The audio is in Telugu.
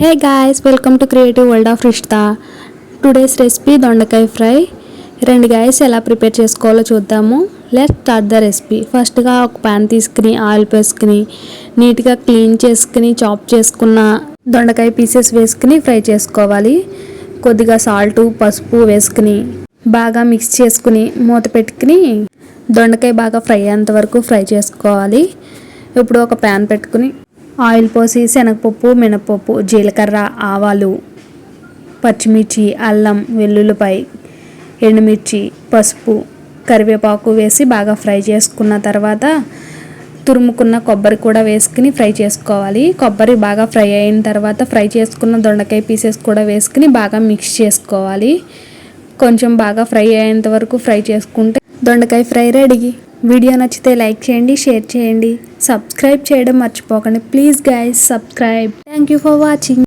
Hey guys, welcome to Creative World of Rishta. Today's recipe దొండకాయ ఫ్రై. రెండు guys ఎలా ప్రిపేర్ చేసుకోవాలో చూద్దాము. Let's start the recipe. ఫస్ట్గా ఒక ప్యాన్ తీసుకుని ఆయిల్ వేసుకుని నీట్గా క్లీన్ చేసుకుని చాప్ చేసుకున్న దొండకాయ పీసెస్ వేసుకుని ఫ్రై చేసుకోవాలి. కొద్దిగా సాల్ట్ పసుపు వేసుకుని బాగా మిక్స్ చేసుకుని మూత పెట్టుకుని దొండకాయ బాగా ఫ్రై అయ్యేంత వరకు ఫ్రై చేసుకోవాలి. ఇప్పుడు ఒక ప్యాన్ పెట్టుకుని ఆయిల్ పోసి శనగపప్పు మినపప్పు జీలకర్ర ఆవాలు పచ్చిమిర్చి అల్లం వెల్లుల్లిపాయ ఎండుమిర్చి పసుపు కరివేపాకు వేసి బాగా ఫ్రై చేసుకున్న తర్వాత తురుముకున్న కొబ్బరి కూడా వేసుకుని ఫ్రై చేసుకోవాలి. కొబ్బరి బాగా ఫ్రై అయిన తర్వాత ఫ్రై చేసుకున్న దొండకాయ పీసెస్ కూడా వేసుకుని బాగా మిక్స్ చేసుకోవాలి. కొంచెం బాగా ఫ్రై అయ్యేంత వరకు ఫ్రై చేసుకుంటే దొండకాయ ఫ్రై రెడీ. వీడియో నచ్చితే లైక్ చేయండి, షేర్ చేయండి, సబ్స్క్రైబ్ చేయడం మర్చిపోకండి. Please guys subscribe. Thank you for watching.